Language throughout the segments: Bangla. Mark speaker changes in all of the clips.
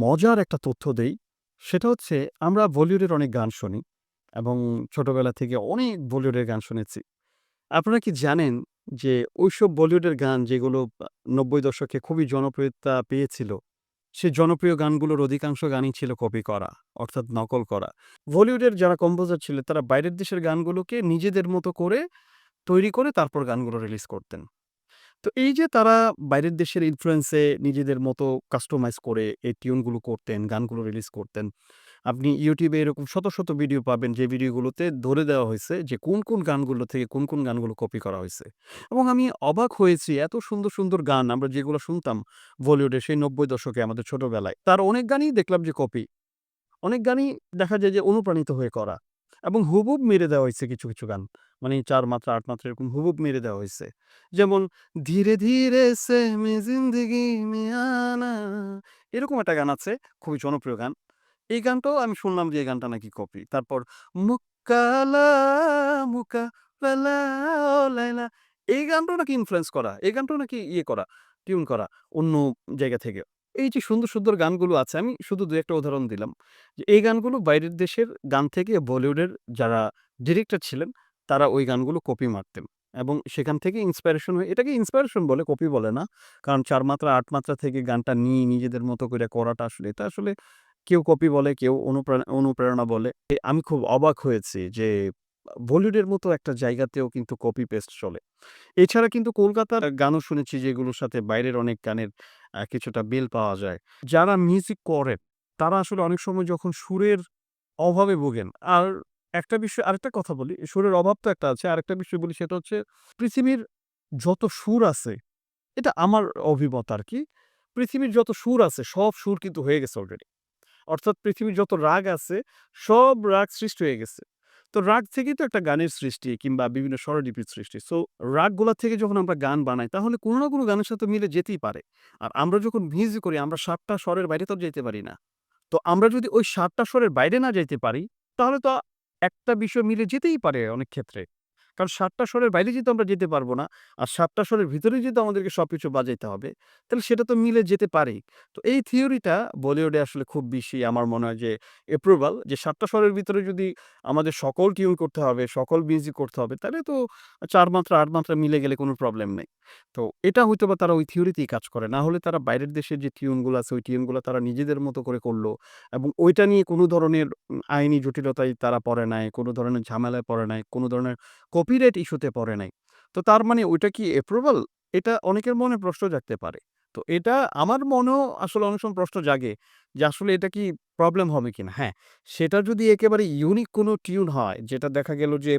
Speaker 1: মজার একটা তথ্য দেই। সেটা হচ্ছে আমরা বলিউডের অনেক গান শুনি এবং ছোটবেলা থেকে অনেক বলিউডের গান শুনেছি। আপনারা কি জানেন যে ওইসব বলিউডের গান যেগুলো ৯০ দশকে খুবই জনপ্রিয়তা পেয়েছিল, সেই জনপ্রিয় গানগুলোর অধিকাংশ গানই ছিল কপি করা, অর্থাৎ নকল করা। বলিউডের যারা কম্পোজার ছিলেন তারা বাইরের দেশের গানগুলোকে নিজেদের মতো করে তৈরি করে তারপর গানগুলো রিলিজ করতেন। তো এই যে তারা বাইরের দেশের ইনফ্লুয়েন্সে নিজেদের মতো কাস্টমাইজ করে এই টিউনগুলো করতেন, গানগুলো রিলিজ করতেন। আপনি YouTube এ এরকম শত, শত ভিডিও পাবেন যে ভিডিওগুলোতে ধরে দেওয়া হইছে যে কোন গানগুলো থেকে কোন গানগুলো কপি করা হইছে। এবং আমি অবাক হয়েছি এত সুন্দর, সুন্দর গান আমরা যেগুলো শুনতাম বলিউডে সেই ৯০ দশকে আমাদের ছোটবেলায়। তার অনেক গানই দেখলাম যে কপি। অনেক গানই দেখা যায় যে অনুপ্রাণিত হয়ে করা এবং হুবহুব মেরে দেওয়া হইছে কিছু, কিছু গান। মানে ৪ মাত্রা, ৮ মাত্রা এরকম হুবহুব মেরে দেওয়া হইছে। যেমন ধীরে, ধীরে সে মে জিন্দগি মে আনা এরকম একটা গান আছে, খুবই জনপ্রিয় গান। এই গানটাও আমি শুনলাম যে এই গানটা নাকি কপি। তারপর মুক্কালা মুকা লালা ও লাইলা এই গানটাও নাকি ইনফ্লুয়েন্স করা। এই গানটাও নাকি ইয়ে করা, টিউন করা অন্য জায়গা থেকে। এই যে সুন্দর, সুন্দর গানগুলো আছে আমি শুধু ২-১ টা উদাহরণ দিলাম। যে এই গানগুলো বাইরের দেশের গান থেকে বলিউডের যারা ডিরেক্টর ছিলেন তারা ওই গানগুলো কপি মারতেন। এবং সেখান থেকে ইন্সপিরেশন হয়ে এটাকে ইন্সপিরেশন বলে, কপি বলে না। কারণ ৪ মাত্রা ৮ মাত্রা থেকে গানটা নিয়ে নিজেদের মতো করে করাটা আসলে এটা আসলে কেউ কপি বলে, কেউ অনুপ্রেরণা বলে। আমি খুব অবাক হয়েছি যে বলিউডের মতো একটা জায়গাতেও কিন্তু কপি পেস্ট চলে। এছাড়া কিন্তু কলকাতার গানও শুনেছি যেগুলোর সাথে বাইরের অনেক গানের কিছুটা মিল পাওয়া যায়। যারা মিউজিক করেন তারা আসলে অনেক সময় যখন সুরের অভাবে ভোগেন। আর একটা বিষয় আরেকটা কথা বলি, সুরের অভাব তো একটা আছে। আরেকটা বিষয় বলি সেটা হচ্ছে পৃথিবীর যত সুর আছে, এটা আমার অভিমত আরকি। পৃথিবীর যত সুর আছে সব সুর কিন্তু হয়ে গেছে অলরেডি। অর্থাৎ পৃথিবীর যত রাগ আছে, সব রাগ সৃষ্টি হয়ে গেছে। তো রাগ থেকেই তো একটা গানের সৃষ্টি কিংবা বিভিন্ন স্বরলিপির সৃষ্টি। সো রাগগুলা থেকে যখন আমরা গান বানাই তাহলে কোনো না কোনো গানের সাথে মিলে যেতেই পারে। আর আমরা যখন মিউজিক করি আমরা ৭ টা স্বরের বাইরে তো আর যাইতে পারি না। তো আমরা যদি ওই ৭ টা স্বরের বাইরে না যাইতে পারি, তাহলে তো একটা বিষয় মিলে যেতেই পারে অনেক ক্ষেত্রে। কারণ ৭ টা স্বরের বাইরে যেহেতু আমরা যেতে পারব না, আর ৭ টা স্বরের ভিতরেই যেহেতু আমাদেরকে সবকিছু বাজাইতে হবে, তাহলে সেটা তো মিলে যেতে পারেই। তো এই থিওরিটা বলিউডে আসলে খুব বেশি আমার মনে হয় যে অ্যাপ্রুভাল যে ৭ টা স্বরের ভিতরে যদি আমাদের সকল টিউন করতে হবে, সকল মিউজিক করতে হবে, তাহলে তো ৪ মাত্রা ৮ মাত্রা মিলে গেলে কোনো প্রবলেম নেই। তো এটা হয়তোবা তারা ওই থিওরিতেই কাজ করে। না হলে তারা বাইরের দেশের যে টিউনগুলো আছে, ওই টিউনগুলো তারা নিজেদের মতো করে করল এবং ওইটা নিয়ে কোনো ধরনের আইনি জটিলতায় তারা পড়ে নাই, কোনো ধরনের ঝামেলায় পড়ে নাই, কোনো ধরনের কপিরাইট ইস্যুতে পড়ে নাই। তো তার মানে ওইটা কি অ্যাপ্রুভাল? এটা অনেকের মনে প্রশ্ন জাগতে পারে। তো এটা আমার মনেও আসলে অনেক সময় প্রশ্ন জাগে যে আসলে এটা কি প্রবলেম হবে কিনা? হ্যাঁ, সেটা যদি একেবারে ইউনিক কোনো টিউন হয় যেটা দেখা গেল যে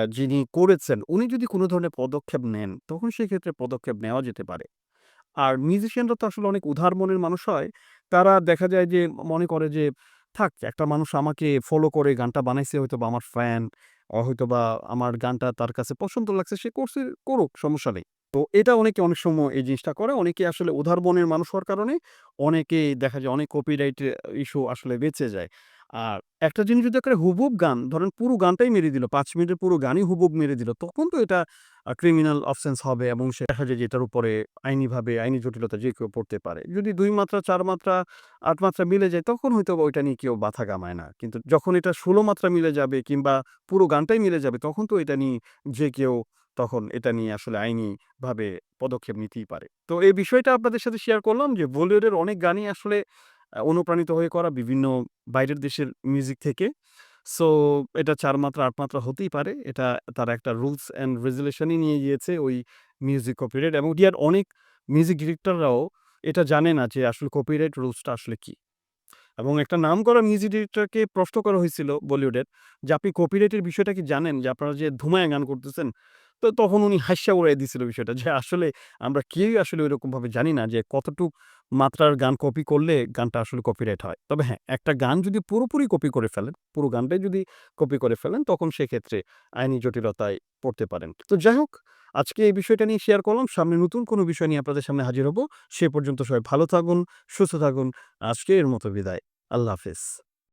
Speaker 1: যিনি করেছেন উনি যদি কোনো ধরনের পদক্ষেপ নেন, তখন সেক্ষেত্রে পদক্ষেপ নেওয়া যেতে পারে। আর মিউজিশিয়ানরা তো আসলে অনেক উদার মনের মানুষ হয়। তারা দেখা যায় যে মনে করে যে, "থাক একটা মানুষ আমাকে ফলো করে গানটা বানাইছে হয়তোবা আমার ফ্যান, হয়তোবা আমার গানটা তার কাছে পছন্দ লাগছে, সে করছে করুক সমস্যা নেই।" তো এটা অনেকে অনেক সময় এই জিনিসটা করে। অনেকে আসলে উদার মনের মানুষ হওয়ার কারণে অনেকেই দেখা যায় অনেক কপিরাইট ইস্যু আসলে বেঁচে যায়। আর একটা জিনিস যদি একেবারে হুবহুব গান, ধরেন পুরো গানটাই মেরে দিল, ৫ মিনিটের পুরো গানই হুবহুব মেরে দিল, তখন তো এটা ক্রিমিনাল অফেন্স হবে এবং সে দেখা যায় যে এটার উপরে আইনিভাবে আইনি জটিলতা যে কেউ পড়তে পারে। যদি ২ মাত্রা, ৪ মাত্রা, ৮ মাত্রা মিলে যায় তখন হয়তোবা ওইটা নিয়ে কেউ মাথা ঘামায় না। কিন্তু যখন এটা ১৬ মাত্রা মিলে যাবে কিংবা পুরো গানটাই মিলে যাবে তখন তো এটা নিয়ে যে কেউ তখন এটা নিয়ে আসলে আইনিভাবে পদক্ষেপ নিতেই পারে। তো এই বিষয়টা আপনাদের সাথে শেয়ার করলাম যে বলিউডের অনেক গানই আসলে অনুপ্রাণিত হয়ে করা বিভিন্ন বাইরের দেশের মিউজিক থেকে। সো এটা ৪ মাত্রা ৮ মাত্রা হতেই পারে। এটা তারা একটা রুলস অ্যান্ড রেগুলেশন ই নিয়ে গিয়েছে ওই মিউজিক কপিরাইট এবং ইন্ডিয়ার অনেক মিউজিক ডিরেক্টররাও এটা জানে না যে আসলে কপিরাইট রুলসটা আসলে কি? এবং একটা নামকরা মিউজিক ডিরেক্টরকে প্রশ্ন করা হয়েছিল বলিউডের যে, "আপনি কপিরাইটের বিষয়টা কি জানেন? যে আপনারা যে ধুমায় গান করতেছেন?" তো তখন উনি হাইস্যা উড়াইয়া দিছিল বিষয়টা যে আসলে আমরা কেউই আসলে ঐরকমভাবে জানি না যে কতটুক মাত্রার গান কপি করলে গানটা আসলে কপিরাইট হয়। তবে হ্যাঁ, একটা গান যদি পুরোপুরি কপি করে ফেলেন, পুরো গানটাই যদি কপি করে ফেলেন তখন সেক্ষেত্রে আইনি জটিলতায় পড়তে পারেন। তো যাই হোক, আজকে এই বিষয়টা নিয়ে শেয়ার করলাম। সামনে নতুন কোনো বিষয় নিয়ে আপনাদের সামনে হাজির হব। সে পর্যন্ত সবাই ভালো থাকুন, সুস্থ থাকুন। আজকের মতো বিদায়। আল্লাহ হাফেজ।